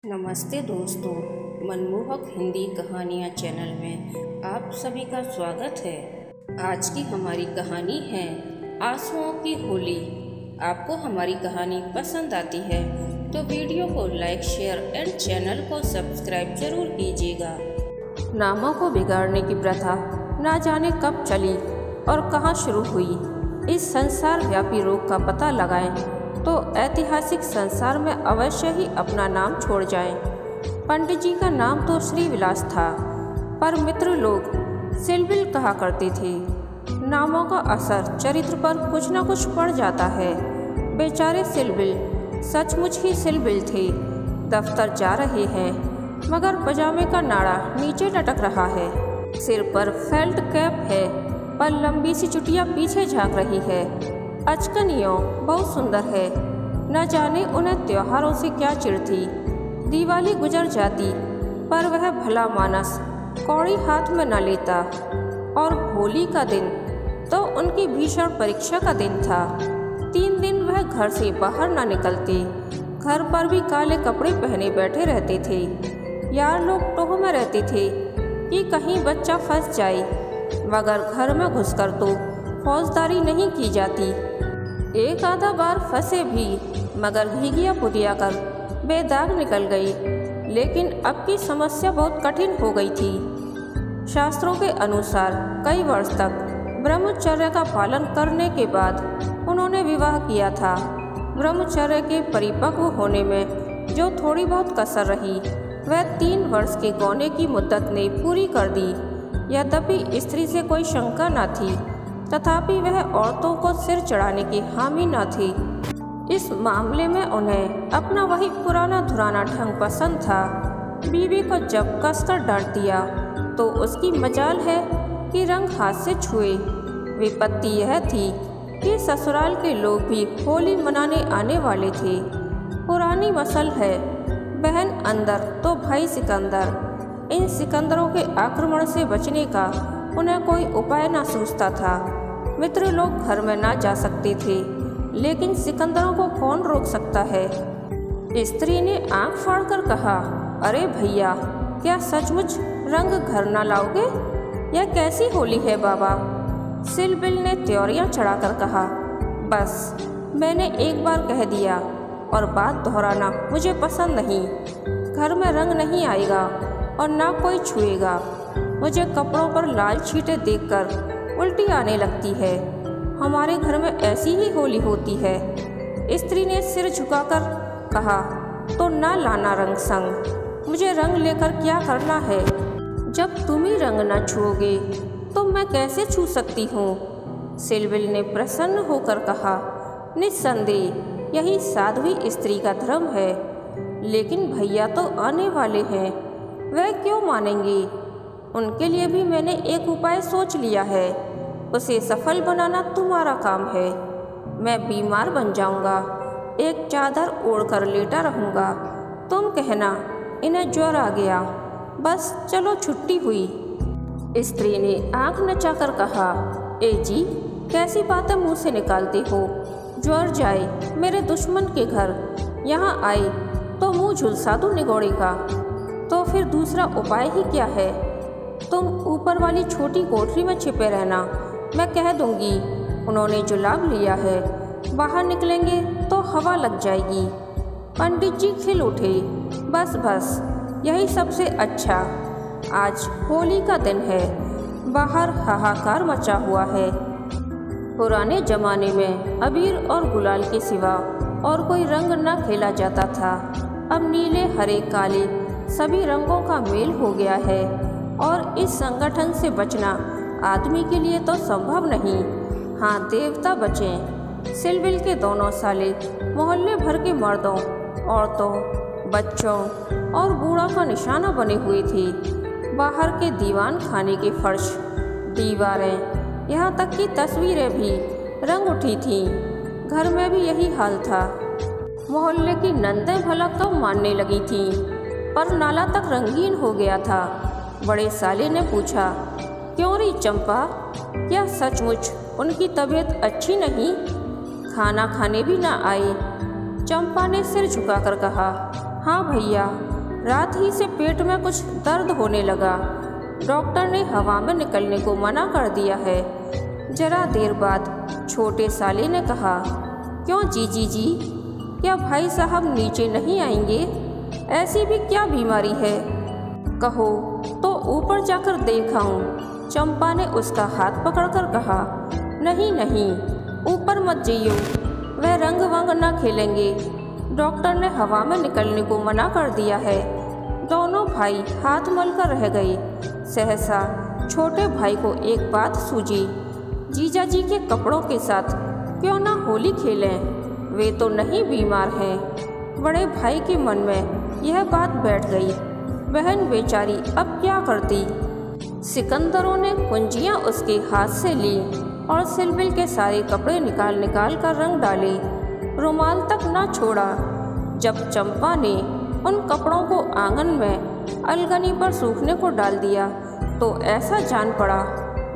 नमस्ते दोस्तों, मनमोहक हिंदी कहानियाँ चैनल में आप सभी का स्वागत है। आज की हमारी कहानी है आंसुओं की होली। आपको हमारी कहानी पसंद आती है तो वीडियो को लाइक, शेयर एंड चैनल को सब्सक्राइब जरूर कीजिएगा। नामों को बिगाड़ने की प्रथा ना जाने कब चली और कहाँ शुरू हुई। इस संसार व्यापी रोग का पता लगाएं तो ऐतिहासिक संसार में अवश्य ही अपना नाम छोड़ जाएं। पंडित जी का नाम तो श्री विलास था, पर मित्र लोग सिलबिल कहा करते थे। नामों का असर चरित्र पर कुछ न कुछ पड़ जाता है। बेचारे सिलबिल सचमुच ही सिलबिल थे। दफ्तर जा रहे हैं मगर पजामे का नाड़ा नीचे लटक रहा है। सिर पर फेल्ट कैप है पर लंबी सी चुटिया पीछे झांक रही है। अचकनियों बहुत सुंदर है। न जाने उन्हें त्योहारों से क्या चिढ़ थी। दिवाली गुजर जाती पर वह भला मानस कौड़ी हाथ में न लेता, और होली का दिन तो उनकी भीषण परीक्षा का दिन था। 3 दिन वह घर से बाहर न निकलते। घर पर भी काले कपड़े पहने बैठे रहते थे। यार लोग टोह में रहते थे कि कहीं बच्चा फंस जाए, मगर घर में घुसकर तो फौजदारी नहीं की जाती। एक आधा बार फंसे भी, मगर भीगिया पुतिया कर बेदाग निकल गई। लेकिन अब की समस्या बहुत कठिन हो गई थी। शास्त्रों के अनुसार कई वर्ष तक ब्रह्मचर्य का पालन करने के बाद उन्होंने विवाह किया था। ब्रह्मचर्य के परिपक्व होने में जो थोड़ी बहुत कसर रही वह 3 वर्ष के गौने की मुद्दत ने पूरी कर दी। यद्यपि स्त्री से कोई शंका न थी, तथापि वह औरतों को सिर चढ़ाने की हामी न थी। इस मामले में उन्हें अपना वही पुराना धुराना ढंग पसंद था। बीवी को जब कसकर डांट दिया तो उसकी मजाल है कि रंग हाथ से छुए। विपत्ति यह थी कि ससुराल के लोग भी होली मनाने आने वाले थे। पुरानी मसल है, बहन अंदर तो भाई सिकंदर। इन सिकंदरों के आक्रमण से बचने का उन्हें कोई उपाय न सूझता था। मित्र लोग घर में ना जा सकते थे, लेकिन सिकंदरों को कौन रोक सकता है। स्त्री ने आंख फाड़कर कहा, अरे भैया, क्या सचमुच रंग घर ना लाओगे? यह कैसी होली है बाबा? सिलबिल ने त्योरियां चढ़ाकर कहा, बस मैंने एक बार कह दिया और बात दोहराना मुझे पसंद नहीं। घर में रंग नहीं आएगा और ना कोई छुएगा। मुझे कपड़ों पर लाल छींटे देखकर उल्टी आने लगती है। हमारे घर में ऐसी ही होली होती है। स्त्री ने सिर झुकाकर कहा, तो ना लाना रंग संग। मुझे रंग लेकर क्या करना है? जब तुम ही रंग न छुओगे तो मैं कैसे छू सकती हूँ? सिलबिल ने प्रसन्न होकर कहा, निस्संदेह यही साध्वी स्त्री का धर्म है। लेकिन भैया तो आने वाले हैं, वह क्यों मानेंगे? उनके लिए भी मैंने एक उपाय सोच लिया है। उसे सफल बनाना तुम्हारा काम है। मैं बीमार बन जाऊंगा, एक चादर ओढ़कर लेटा रहूंगा। तुम कहना इन्हें ज्वर आ गया, बस चलो छुट्टी हुई। स्त्री ने आंख नचाकर कहा, ए जी, कैसी बातें मुंह से निकालते हो? ज्वर जाए मेरे दुश्मन के घर, यहाँ आए तो मुंह झुलसा दूं निगोड़े का। तो फिर दूसरा उपाय ही क्या है? तुम ऊपर वाली छोटी कोठरी में छिपे रहना, मैं कह दूंगी उन्होंने जो लाभ लिया है। बाहर निकलेंगे तो हवा लग जाएगी। पंडित जी खिल उठे, बस बस यही सबसे अच्छा। आज होली का दिन है, बाहर हाहाकार मचा हुआ है। पुराने जमाने में अबीर और गुलाल के सिवा और कोई रंग न खेला जाता था। अब नीले, हरे, काले सभी रंगों का मेल हो गया है, और इस संगठन से बचना आदमी के लिए तो संभव नहीं। हाँ, देवता बचें। सिलबिल के दोनों साले मोहल्ले भर के मर्दों, औरतों, बच्चों और बूढ़ा का निशाना बने हुए थे। बाहर के दीवान खाने के फर्श, दीवारें, यहाँ तक कि तस्वीरें भी रंग उठी थीं। घर में भी यही हाल था। मोहल्ले की नंदें भला कब मानने लगी थीं, पर नाला तक रंगीन हो गया था। बड़े साले ने पूछा, क्यों री चंपा, क्या सचमुच उनकी तबीयत अच्छी नहीं? खाना खाने भी ना आए? चंपा ने सिर झुकाकर कहा, हाँ भैया, रात ही से पेट में कुछ दर्द होने लगा। डॉक्टर ने हवा में निकलने को मना कर दिया है। जरा देर बाद छोटे साले ने कहा, क्यों जीजी जी, क्या भाई साहब नीचे नहीं आएंगे? ऐसी भी क्या बीमारी है? कहो तो ऊपर जाकर देखाऊं। चंपा ने उसका हाथ पकड़कर कहा, नहीं नहीं, ऊपर मत जाइयो, वह रंग वंग न खेलेंगे। डॉक्टर ने हवा में निकलने को मना कर दिया है। दोनों भाई हाथ मलकर रह गए। सहसा छोटे भाई को एक बात सूझी, जीजा जी के कपड़ों के साथ क्यों ना होली खेलें, वे तो नहीं बीमार हैं। बड़े भाई के मन में यह बात बैठ गई। बहन बेचारी अब क्या करती? सिकंदरों ने कुंजियां उसके हाथ से ली और सिलबिल के सारे कपड़े निकाल निकाल कर रंग डाले, रुमाल तक ना छोड़ा। जब चंपा ने उन कपड़ों को आंगन में अलगनी पर सूखने को डाल दिया तो ऐसा जान पड़ा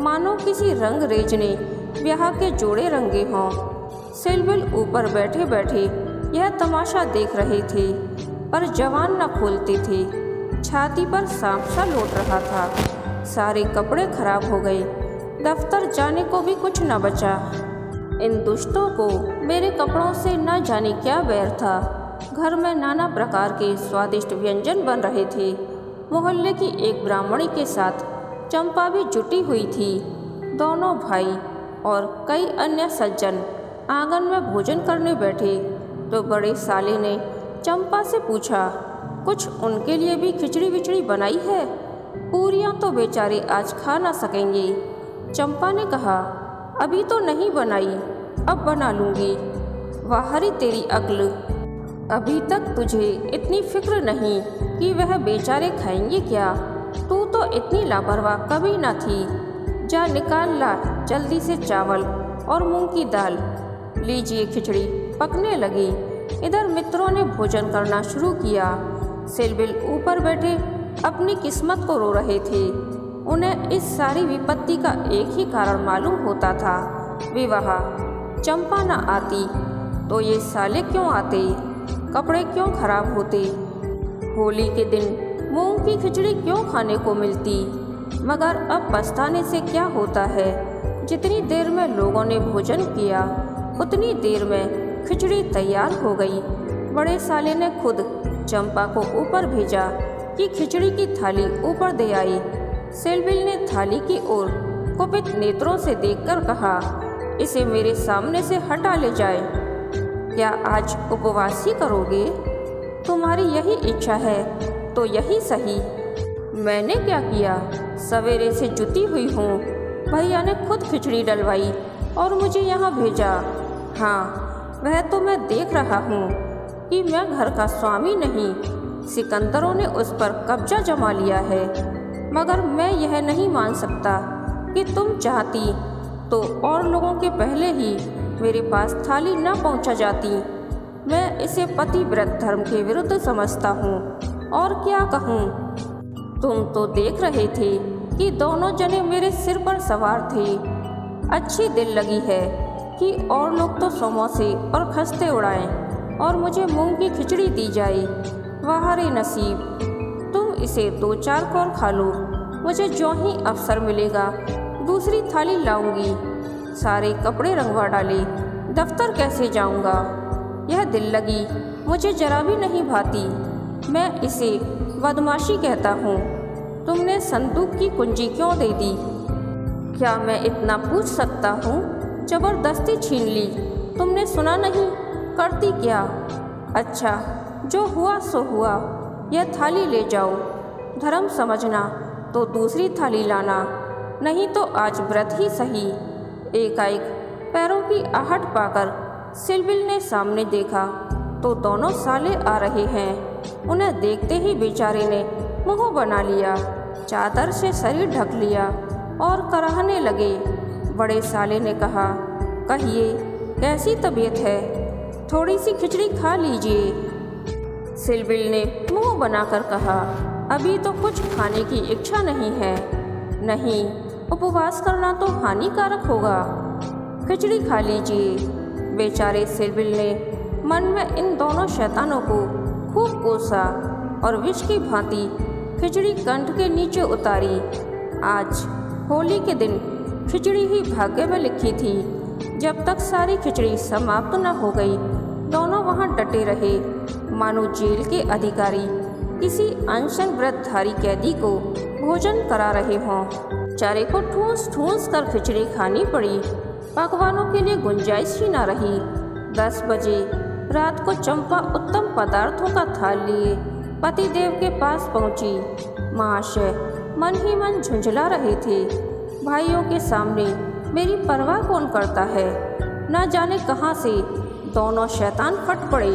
मानो किसी रंग रेज ने ब्याह के जोड़े रंगे हों। सिलबिल ऊपर बैठे बैठे यह तमाशा देख रहे थे, पर जवान न खोलते थे। छाती पर सांप सा लौट रहा था। सारे कपड़े खराब हो गए, दफ्तर जाने को भी कुछ न बचा। इन दुष्टों को मेरे कपड़ों से न जाने क्या बैर था। घर में नाना प्रकार के स्वादिष्ट व्यंजन बन रहे थे। मोहल्ले की एक ब्राह्मणी के साथ चंपा भी जुटी हुई थी। दोनों भाई और कई अन्य सज्जन आंगन में भोजन करने बैठे तो बड़े साले ने चंपा से पूछा, कुछ उनके लिए भी खिचड़ी विचड़ी बनाई है? पूरियां तो बेचारे आज खा ना सकेंगे। चंपा ने कहा, अभी तो नहीं बनाई, अब बना लूँगी। वाहरी तेरी अक्ल, अभी तक तुझे इतनी फिक्र नहीं कि वह बेचारे खाएंगे क्या? तू तो इतनी लापरवाह कभी न थी। जा निकाल ला जल्दी से चावल और मूंग की दाल। लीजिए खिचड़ी पकने लगी। इधर मित्रों ने भोजन करना शुरू किया। सिलबिल ऊपर बैठे अपनी किस्मत को रो रहे थे। उन्हें इस सारी विपत्ति का एक ही कारण मालूम होता था, विवाह। चंपा न आती तो ये साले क्यों आते, कपड़े क्यों खराब होते, होली के दिन मूंग की खिचड़ी क्यों खाने को मिलती। मगर अब पछताने से क्या होता है। जितनी देर में लोगों ने भोजन किया उतनी देर में खिचड़ी तैयार हो गई। बड़े साले ने खुद चंपा को ऊपर भेजा कि खिचड़ी की थाली ऊपर दे आई। सिलबिल ने थाली की ओर कुपित नेत्रों से देखकर कहा, इसे मेरे सामने से हटा ले जाए। क्या आज उपवास ही करोगे? तुम्हारी यही इच्छा है तो यही सही। मैंने क्या किया, सवेरे से जुटी हुई हूँ। भैया ने खुद खिचड़ी डलवाई और मुझे यहाँ भेजा। हाँ, वह तो मैं देख रहा हूँ कि मैं घर का स्वामी नहीं, सिकंदरों ने उस पर कब्जा जमा लिया है। मगर मैं यह नहीं मान सकता कि तुम चाहती तो और लोगों के पहले ही मेरे पास थाली न पहुँचा जाती। मैं इसे पतिव्रत धर्म के विरुद्ध समझता हूँ। और क्या कहूँ, तुम तो देख रहे थे कि दोनों जने मेरे सिर पर सवार थे। अच्छी दिल लगी है कि और लोग तो समोसे और खस्ते उड़ाएं और मुझे मूंग की खिचड़ी दी जाए। वाह रे नसीब, तुम इसे 2-4 कौर खा लो। मुझे जो ही अवसर मिलेगा दूसरी थाली लाऊंगी। सारे कपड़े रंगवा डाले, दफ्तर कैसे जाऊंगा? यह दिल लगी मुझे जरा भी नहीं भाती। मैं इसे बदमाशी कहता हूँ। तुमने संदूक की कुंजी क्यों दे दी? क्या मैं इतना पूछ सकता हूँ? जबरदस्ती छीन ली। तुमने सुना नहीं? करती क्या? अच्छा, जो हुआ सो हुआ। यह थाली ले जाओ। धर्म समझना तो दूसरी थाली लाना, नहीं तो आज व्रत ही सही। एकाएक पैरों की आहट पाकर सिलबिल ने सामने देखा तो दोनों साले आ रहे हैं। उन्हें देखते ही बेचारे ने मुंह बना लिया, चादर से शरीर ढक लिया और कराहने लगे। बड़े साले ने कहा, कहिए कैसी तबीयत है? थोड़ी सी खिचड़ी खा लीजिए। सिलबिल ने मुंह बनाकर कहा, अभी तो कुछ खाने की इच्छा नहीं है। नहीं, उपवास करना तो हानिकारक होगा। खिचड़ी खा लीजिए। बेचारे सिलबिल ने मन में इन दोनों शैतानों को खूब कोसा। और विष की भांति खिचड़ी कंठ के नीचे उतारी। आज होली के दिन खिचड़ी ही भाग्य में लिखी थी। जब तक सारी खिचड़ी समाप्त न हो गई, दोनों वहां डटे रहे, मानो जेल के अधिकारी किसी अनशन व्रतधारी कैदी को भोजन करा रहे हों। चारे को ठूस ठूस कर खिचड़ी खानी पड़ी। पकवानों के लिए गुंजाइश ही न रही। 10 बजे रात को चंपा उत्तम पदार्थों का थाल लिए पतिदेव के पास पहुंची। महाशय मन ही मन झुंझला रहे थे। भाइयों के सामने मेरी परवाह कौन करता है। न जाने कहाँ से दोनों शैतान फट पड़े।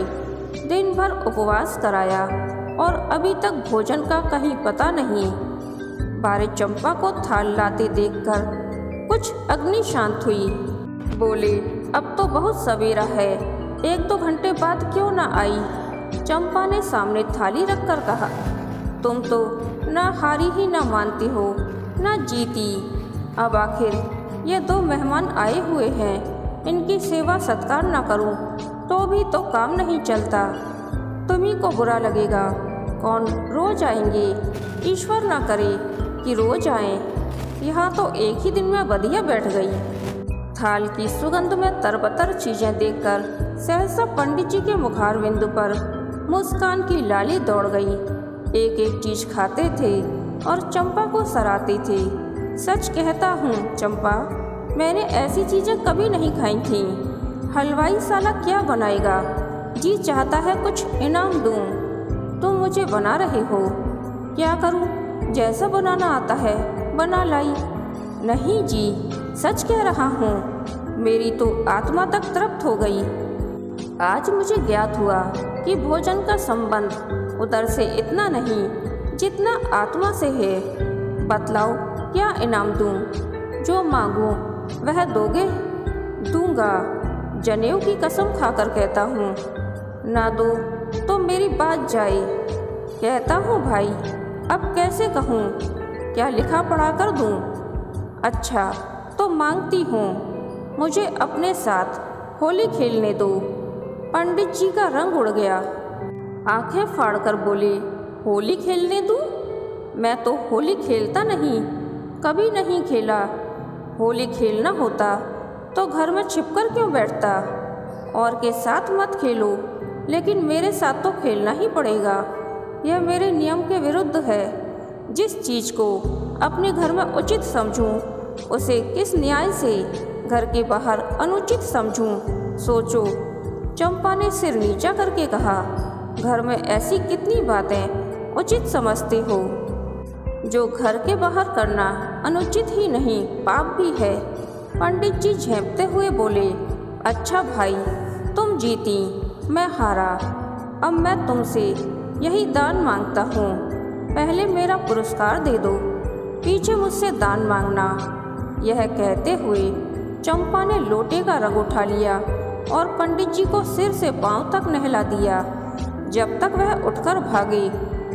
दिन भर उपवास कराया और अभी तक भोजन का कहीं पता नहीं। बारे चंपा को थाल लाते देखकर कुछ अग्नि शांत हुई। बोले, अब तो बहुत सवेरा है, 1-2 घंटे बाद क्यों न आई। चंपा ने सामने थाली रखकर कहा, तुम तो न हारी ही न मानती हो न जीती। अब आखिर ये 2 मेहमान आए हुए हैं, इनकी सेवा सत्कार न करूं तो भी तो काम नहीं चलता। तुम्ही को बुरा लगेगा। कौन रोज आएंगे। ईश्वर ना करे कि रोज आए। यहाँ तो एक ही दिन में बधिया बैठ गई। थाल की सुगंध में तरबतर चीजें देखकर सहसा पंडित जी के मुखारविंद पर मुस्कान की लाली दौड़ गई। एक एक चीज खाते थे और चंपा को सराहते थे। सच कहता हूँ चंपा, मैंने ऐसी चीजें कभी नहीं खाई थीं। हलवाई साला क्या बनाएगा। जी चाहता है कुछ इनाम दूं। तुम मुझे बना रहे हो। क्या करूं। जैसा बनाना आता है बना लाई। नहीं जी, सच कह रहा हूँ। मेरी तो आत्मा तक तृप्त हो गई। आज मुझे ज्ञात हुआ कि भोजन का संबंध उदर से इतना नहीं जितना आत्मा से है। बतलाओ क्या इनाम दूं। जो मांगूं वह दोगे। दूंगा। जनेऊ की कसम खाकर कहता हूँ। ना दो तो मेरी बात जाए। कहता हूँ भाई, अब कैसे कहूँ। क्या लिखा पढ़ा कर दूँ। अच्छा तो मांगती हूँ, मुझे अपने साथ होली खेलने दो। पंडित जी का रंग उड़ गया। आंखें फाड़कर बोले, होली खेलने दूँ। मैं तो होली खेलता नहीं, कभी नहीं खेला। होली खेलना होता तो घर में छिपकर क्यों बैठता। और के साथ मत खेलो, लेकिन मेरे साथ तो खेलना ही पड़ेगा। यह मेरे नियम के विरुद्ध है। जिस चीज़ को अपने घर में उचित समझूं, उसे किस न्याय से घर के बाहर अनुचित समझूं। सोचो। चंपा ने सिर नीचा करके कहा, घर में ऐसी कितनी बातें उचित समझते हो जो घर के बाहर करना अनुचित ही नहीं पाप भी है। पंडित जी झेंपते हुए बोले, अच्छा भाई, तुम जीती, मैं हारा। अब मैं तुमसे यही दान मांगता हूँ। पहले मेरा पुरस्कार दे दो, पीछे मुझसे दान मांगना। यह कहते हुए चंपा ने लोटे का रंग उठा लिया और पंडित जी को सिर से पांव तक नहला दिया। जब तक वह उठकर भागे,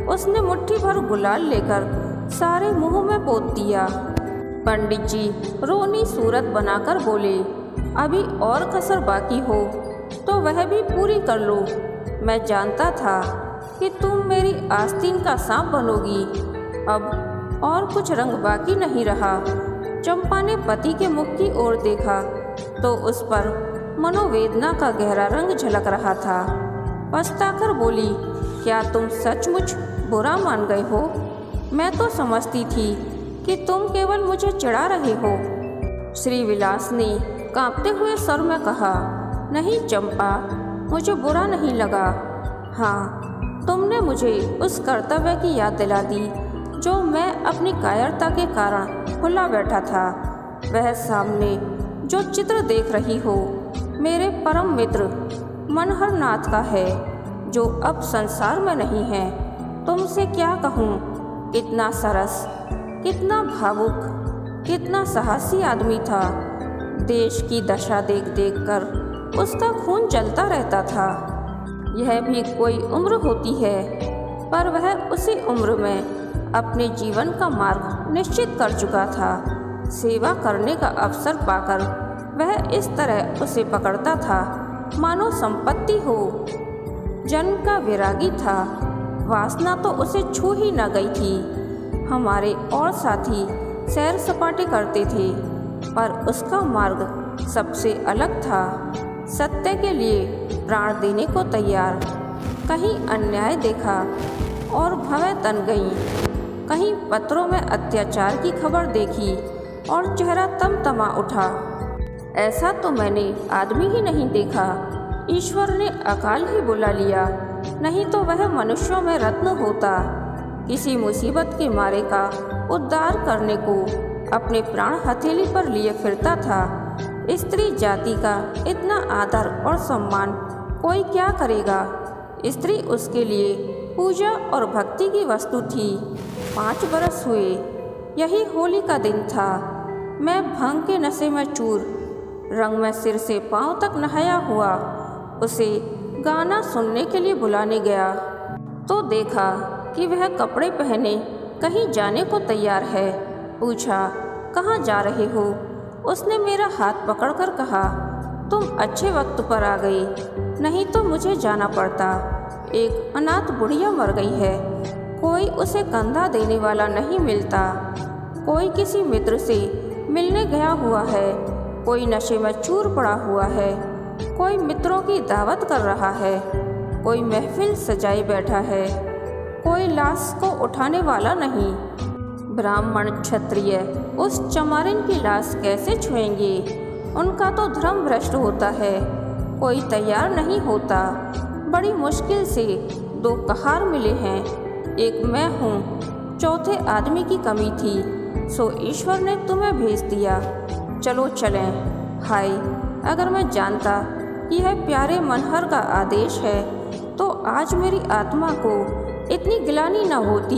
उसने मुट्ठी भर गुलाल लेकर सारे मुंह में पोत दिया। पंडित जी रोनी सूरत बनाकर बोले, अभी और कसर बाकी हो तो वह भी पूरी कर लो। मैं जानता था कि तुम मेरी आस्तीन का सांप बनोगी। अब और कुछ रंग बाकी नहीं रहा। चंपा ने पति के मुख की ओर देखा तो उस पर मनोवेदना का गहरा रंग झलक रहा था। पछताकर बोली, क्या तुम सचमुच बुरा मान गए हो। मैं तो समझती थी कि तुम केवल मुझे चिढ़ा रहे हो। श्री विलास ने कांपते हुए स्वर में कहा, नहीं चंपा, मुझे बुरा नहीं लगा। हाँ, तुमने मुझे उस कर्तव्य की याद दिला दी जो मैं अपनी कायरता के कारण भुला बैठा था। वह सामने जो चित्र देख रही हो मेरे परम मित्र मनहर नाथ का है, जो अब संसार में नहीं है। तुमसे क्या कहूँ, कितना सरस, कितना भावुक, कितना साहसी आदमी था। देश की दशा देख देख कर उसका खून जलता रहता था। यह भी कोई उम्र होती है, पर वह उसी उम्र में अपने जीवन का मार्ग निश्चित कर चुका था। सेवा करने का अवसर पाकर वह इस तरह उसे पकड़ता था मानो संपत्ति हो। जन्म का विरागी था, वासना तो उसे छू ही न गई थी। हमारे और साथी सैर सपाटे करते थे, पर उसका मार्ग सबसे अलग था। सत्य के लिए प्राण देने को तैयार। कहीं अन्याय देखा और भवें तन गईं, कहीं पत्रों में अत्याचार की खबर देखी और चेहरा तमतमा उठा। ऐसा तो मैंने आदमी ही नहीं देखा। ईश्वर ने अकाल ही बुला लिया, नहीं तो वह मनुष्यों में रत्न होता। किसी मुसीबत के मारे का उद्धार करने को अपने प्राण हथेली पर लिए फिरता था। स्त्री जाति का इतना आदर और सम्मान कोई क्या करेगा। स्त्री उसके लिए पूजा और भक्ति की वस्तु थी। 5 बरस हुए। यही होली का दिन था। मैं भांग के नशे में चूर, रंग में सिर से पांव तक नहाया हुआ उसे गाना सुनने के लिए बुलाने गया तो देखा कि वह कपड़े पहने कहीं जाने को तैयार है। पूछा, कहाँ जा रहे हो? उसने मेरा हाथ पकड़कर कहा, तुम अच्छे वक्त पर आ गई, नहीं तो मुझे जाना पड़ता। एक अनाथ बुढ़िया मर गई है, कोई उसे कंधा देने वाला नहीं मिलता। कोई किसी मित्र से मिलने गया हुआ है, कोई नशे में चूर पड़ा हुआ है, कोई मित्रों की दावत कर रहा है, कोई महफिल सजाए बैठा है, कोई लाश को उठाने वाला नहीं। ब्राह्मण क्षत्रिय उस चमारिन की लाश कैसे छुएंगे? उनका तो धर्म भ्रष्ट होता है। कोई तैयार नहीं होता। बड़ी मुश्किल से 2 कहार मिले हैं, एक मैं हूँ, चौथे आदमी की कमी थी, सो ईश्वर ने तुम्हें भेज दिया। चलो चलें। हाय, अगर मैं जानता कि यह प्यारे मनहर का आदेश है तो आज मेरी आत्मा को इतनी गिलानी न होती।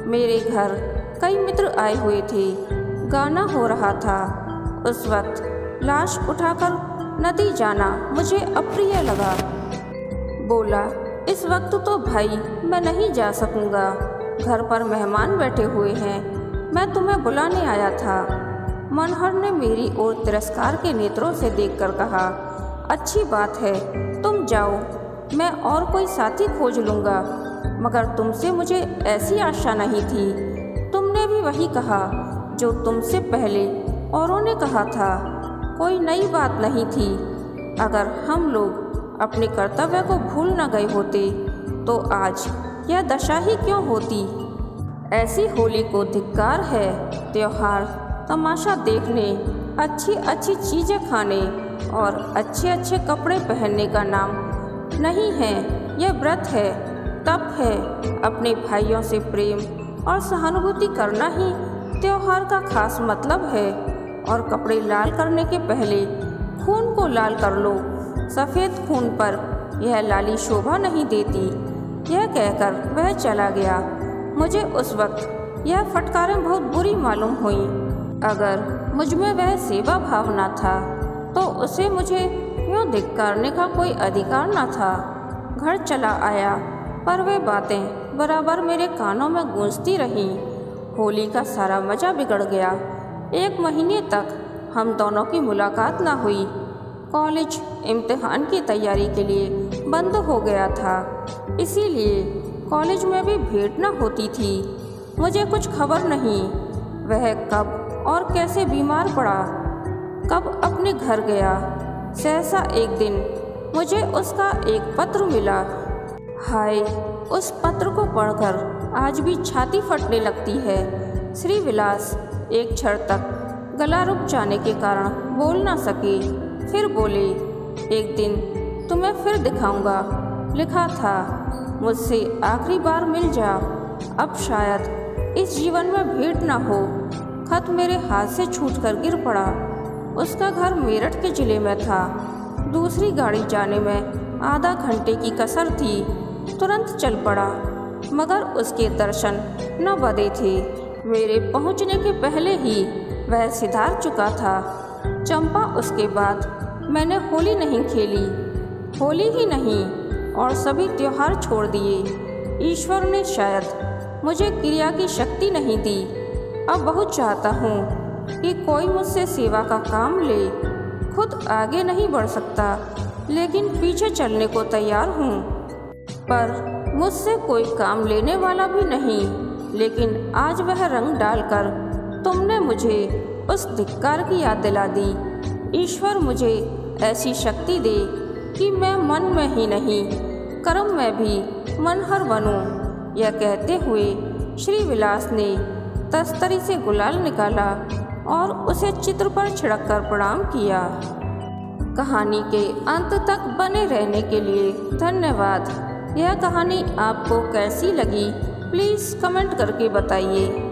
मेरे घर कई मित्र आए हुए थे, गाना हो रहा था। उस वक्त लाश उठाकर नदी जाना मुझे अप्रिय लगा। बोला, इस वक्त तो भाई मैं नहीं जा सकूंगा, घर पर मेहमान बैठे हुए हैं, मैं तुम्हें बुलाने आया था। मनहर ने मेरी ओर तिरस्कार के नेत्रों से देखकर कहा, अच्छी बात है, तुम जाओ, मैं और कोई साथी खोज लूँगा, मगर तुमसे मुझे ऐसी आशा नहीं थी। तुमने भी वही कहा जो तुमसे पहले औरों ने कहा था, कोई नई बात नहीं थी। अगर हम लोग अपने कर्तव्य को भूल न गए होते तो आज यह दशा ही क्यों होती। ऐसी होली को धिक्कार है। त्योहार तमाशा देखने, अच्छी अच्छी चीज़ें खाने और अच्छे अच्छे कपड़े पहनने का नाम नहीं है। यह व्रत है, तप है। अपने भाइयों से प्रेम और सहानुभूति करना ही त्योहार का खास मतलब है। और कपड़े लाल करने के पहले खून को लाल कर लो, सफ़ेद खून पर यह लाली शोभा नहीं देती। यह कहकर वह चला गया। मुझे उस वक्त यह फटकारें बहुत बुरी मालूम हुई। अगर मुझ में वह सेवा भाव न था तो उसे मुझे यूँ धिक्कारने का कोई अधिकार न था। घर चला आया, पर वे बातें बराबर मेरे कानों में गूंजती रहीं। होली का सारा मज़ा बिगड़ गया। 1 महीने तक हम दोनों की मुलाकात न हुई। कॉलेज इम्तिहान की तैयारी के लिए बंद हो गया था, इसीलिए कॉलेज में भी भेंट न होती थी। मुझे कुछ खबर नहीं वह कब और कैसे बीमार पड़ा, कब अपने घर गया। सहसा एक दिन मुझे उसका एक पत्र मिला। हाय, उस पत्र को पढ़कर आज भी छाती फटने लगती है। श्री विलास एक क्षण तक गला रुक जाने के कारण बोल ना सके, फिर बोले, एक दिन तुम्हें फिर दिखाऊंगा। लिखा था, मुझसे आखिरी बार मिल जा, अब शायद इस जीवन में भेंट ना हो। खत मेरे हाथ से छूटकर गिर पड़ा। उसका घर मेरठ के ज़िले में था। दूसरी गाड़ी जाने में आधा घंटे की कसर थी। तुरंत चल पड़ा, मगर उसके दर्शन न बदे थे। मेरे पहुंचने के पहले ही वह सिधार चुका था। चंपा उसके बाद मैंने होली नहीं खेली, होली ही नहीं और सभी त्योहार छोड़ दिए। ईश्वर ने शायद मुझे क्रिया की शक्ति नहीं दी। अब बहुत चाहता हूँ कि कोई मुझसे सेवा का काम ले। खुद आगे नहीं बढ़ सकता, लेकिन पीछे चलने को तैयार हूँ। पर मुझसे कोई काम लेने वाला भी नहीं। लेकिन आज वह रंग डालकर तुमने मुझे उस धिक्कार की याद दिला दी। ईश्वर मुझे ऐसी शक्ति दे कि मैं मन में ही नहीं कर्म में भी मनहर बनूं। यह कहते हुए श्री विलास ने तस्तरी से गुलाल निकाला और उसे चित्र पर छिड़ककर प्रणाम किया। कहानी के अंत तक बने रहने के लिए धन्यवाद। यह कहानी आपको कैसी लगी प्लीज़ कमेंट करके बताइए।